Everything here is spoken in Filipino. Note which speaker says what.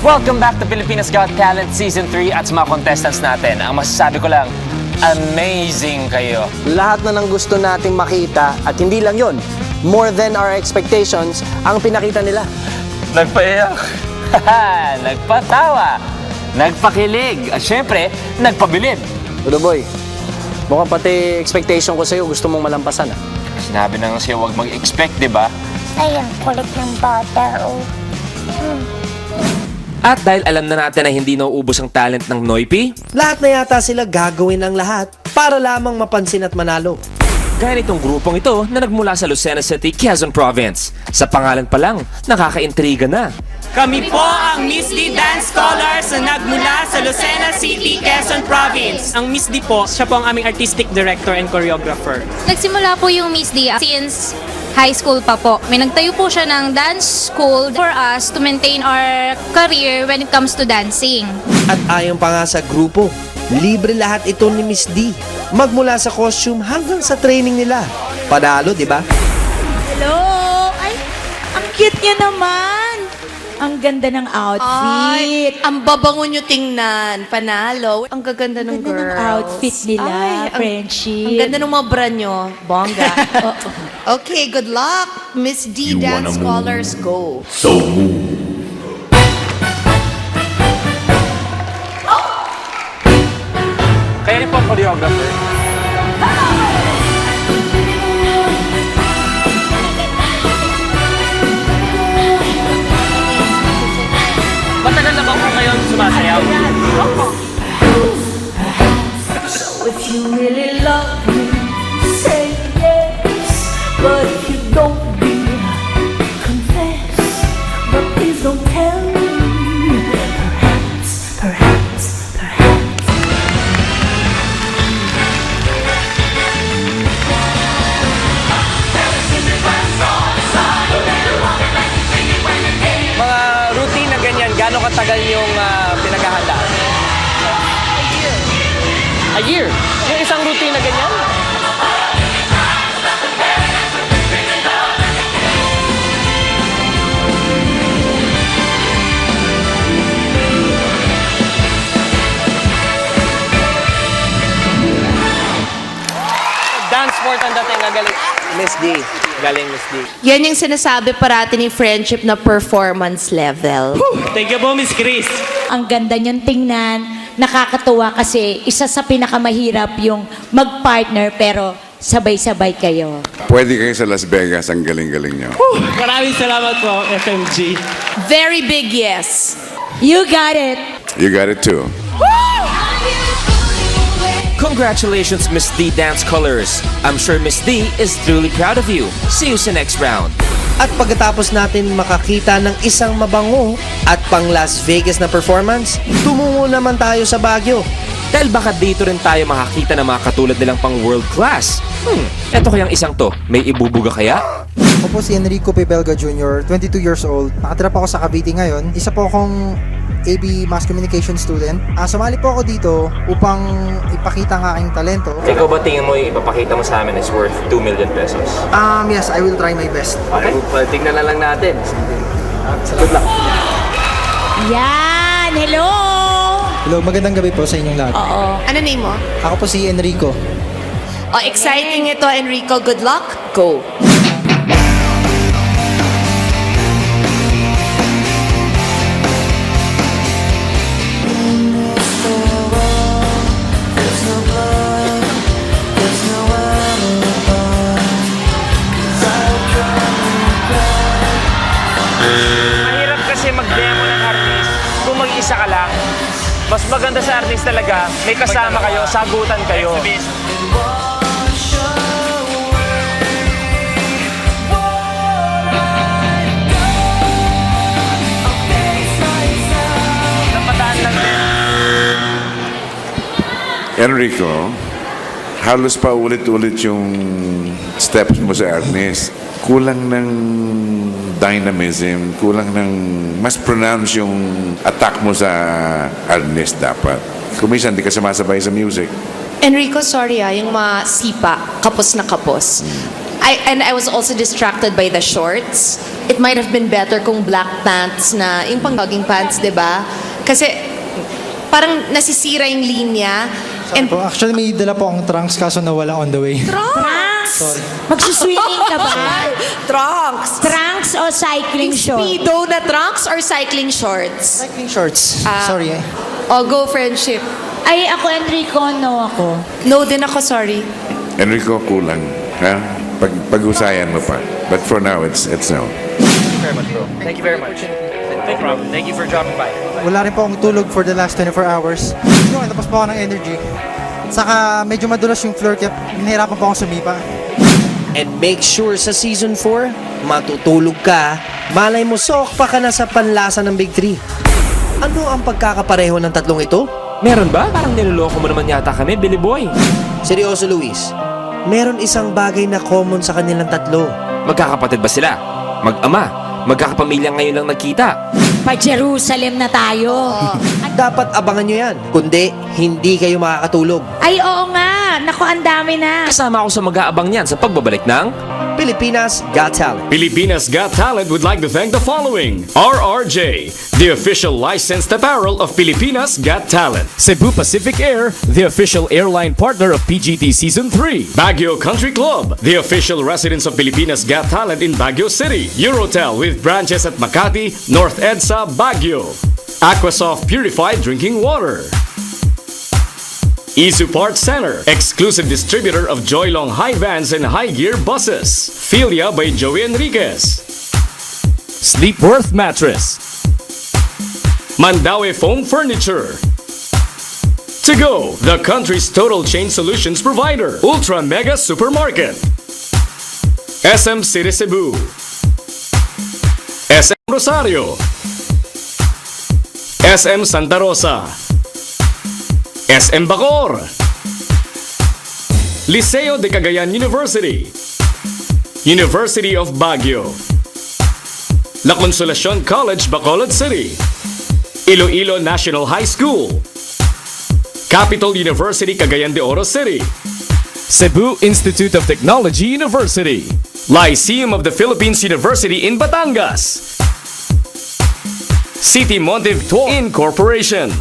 Speaker 1: Welcome back to Pilipinas Got Talent Season 3 at sa mga contestants natin. Ang masasabi ko lang, amazing kayo.
Speaker 2: Lahat na ng gusto nating makita at hindi lang yon, more than our expectations ang pinakita nila.
Speaker 1: Nagpaiyak, nagpatawa, nagpakilig, at syempre, nagpabilib.
Speaker 2: Udoboy, mukhang pati expectation ko sa'yo gusto mong malampasan.
Speaker 1: Sinabi na nga siya huwag mag-expect, di ba?
Speaker 3: Ay, ang kulit ng bata, oh.
Speaker 4: At dahil alam na natin na hindi nauubos ang talent ng Noipi,
Speaker 5: Lahat na yata sila gagawin ang lahat para lamang mapansin at manalo.
Speaker 4: gaya nitong grupong ito na nagmula sa Lucena City, Quezon Province. Sa pangalan pa lang, nakakaintriga na.
Speaker 6: Kami po ang Miss D Dance Scholars na nagmula sa Lucena City, Quezon Province. Ang Miss D po, siya po ang aming artistic director and choreographer.
Speaker 7: Nagsimula po yung Miss D since high school pa po. May nagtayo po siya ng dance school for us to maintain our career when it comes to dancing.
Speaker 5: At ayon pa nga sa grupo, libre lahat ito ni Miss D. Magmula sa costume hanggang sa training nila. Panalo, di ba?
Speaker 8: Hello! Ay, ang cute niya naman! Ang ganda ng outfit.
Speaker 9: Ay, ang babango nyo tingnan. Panalo. Ang gaganda ng
Speaker 8: Ang ganda
Speaker 9: girls.
Speaker 8: ng outfit nila, friendship.
Speaker 9: Ang ganda ng mga bra nyo. Bongga. Okay, good luck. Miss D Dance Scholars, go.
Speaker 1: Kaya niyo po ang choreographer. Matagal na ba po kayong sumasayaw?
Speaker 8: If you really love me, say yes. But if you don't, confess. But please don't tell me. Perhaps.
Speaker 1: Mga routine na ganyan, gano'ng katagal yung pinaghahanda? A year. Yung isang routine na ganyan? Dance sport ang dating gagaling.
Speaker 2: Miss D, galing Miss D.
Speaker 9: Yan yung sinasabi parati ni friendship na performance level.
Speaker 6: Thank you po, Miss Chris.
Speaker 8: Ang ganda niyang tingnan. Nakakatuwa kasi isa sa pinakamahirap yung mag-partner pero sabay-sabay kayo.
Speaker 10: Pwede kayo sa Las Vegas, ang galing-galing nyo.
Speaker 6: Maraming salamat po, FMG.
Speaker 9: Very big yes.
Speaker 8: You got it!
Speaker 10: You got it too.
Speaker 4: Congratulations, Miss D Dance Colors. I'm sure Miss D is truly proud of you. See you sa next round.
Speaker 5: At pagkatapos natin makakita ng isang mabango at pang Las Vegas na performance, tumungo naman tayo sa Baguio.
Speaker 4: Dahil baka dito rin tayo makakita ng mga katulad nilang pang world class. Eto kayang isang to, may ibubuga kaya?
Speaker 11: Ako po si Enrico Pebelga Jr., 22 years old. Nakatira po ako sa Cavite ngayon. Isa po akong AB Mass Communication student. Sumali po ako dito upang ipakita ang aking talento.
Speaker 1: Ikaw ba tingin mo yung ipapakita mo sa amin is worth 2 million pesos?
Speaker 11: Yes, I will try my best.
Speaker 1: Okay, well, tingnan na lang natin. Good luck.
Speaker 8: Yan! Hello!
Speaker 11: Hello, magandang gabi po sa inyong lahat.
Speaker 9: Oo. Ano name mo?
Speaker 11: Ako po si Enrico.
Speaker 9: Oh, exciting ito, Enrico. Good luck. Go.
Speaker 1: Mahirap kasi mag-demo ng artist kung mag-isa ka lang. Mas maganda sa artist talaga, may kasama kayo, sagutan kayo. Napadaan lang din.
Speaker 10: Enrico, halos pa ulit-ulit yung steps mo sa Ernest. Kulang ng dynamism, kulang ng mas pronounce yung attack mo sa Ernest dapat. Kung minsan, di ka sumasabay sa music.
Speaker 9: Enrico, sorry yung masipa. Kapos na kapos. I was also distracted by the shorts. It might have been better kung black pants na, yung pang jogging pants, di ba? Kasi parang nasisira yung linya. And
Speaker 11: Po, actually, may dala po akong trunks kaso nawala on the way.
Speaker 8: Trunks! Magsuswimming ka ba?
Speaker 9: trunks.
Speaker 8: Trunks o cycling shorts?
Speaker 9: Speedo na trunks or cycling shorts?
Speaker 11: Cycling shorts. Sorry.
Speaker 9: Oh, go friendship.
Speaker 8: Ay, ako Enrico, no ako.
Speaker 9: No din ako, sorry.
Speaker 10: Enrico, kulang. Ha? Pag-usayan mo pa. But for now, it's no.
Speaker 1: Thank you very much. No problem. Thank you for dropping by.
Speaker 11: Wala rin po akong tulog for the last 24 hours. Yung, tapos po ako ng energy. Saka medyo madulas yung floor kaya nahirapan po akong sumipa.
Speaker 5: And make sure sa season 4, matutulog ka. Malay mo, sok pa ka na sa panlasa ng Big 3. Ano ang pagkakapareho ng tatlong ito?
Speaker 4: Meron ba? Parang niloloko mo naman yata kami, Billy Boy.
Speaker 5: Seryoso, Luis. Meron isang bagay na common sa kanilang tatlo.
Speaker 4: Magkakapatid ba sila? Mag-ama? Magkakapamilya ngayon lang nagkita?
Speaker 8: Pa-Jerusalem na tayo.
Speaker 5: Dapat abangan nyo yan. Kundi, hindi kayo makakatulog.
Speaker 8: Ay, oo nga. Naku, ang dami na.
Speaker 4: Kasama ako sa mag-aabang niyan sa pagbabalik ng
Speaker 5: Pilipinas Got Talent.
Speaker 12: Pilipinas Got Talent would like to thank the following: RRJ, the official licensed apparel of Pilipinas Got Talent; Cebu Pacific Air, the official airline partner of PGT Season 3; Baguio Country Club, the official residence of Pilipinas Got Talent in Baguio City; Eurotel with branches at Makati, North EDSA, Baguio; Aquasoft Purified Drinking Water; Izu Parts Center, exclusive distributor of Joylong High Vans and High Gear Buses; Filia by Joey Enriquez; Sleepworth Mattress; Mandaue Foam Furniture; To Go, the country's total chain solutions provider; Ultra Mega Supermarket; SM City Cebu; SM Rosario; SM Santa Rosa; SM Bacoor; Liceo de Cagayan University; University of Baguio; La Consolacion College, Bacolod City; Iloilo National High School; Capital University, Cagayan de Oro City; Cebu Institute of Technology University; Lyceum of the Philippines University in Batangas; City Monte Victor Incorporation.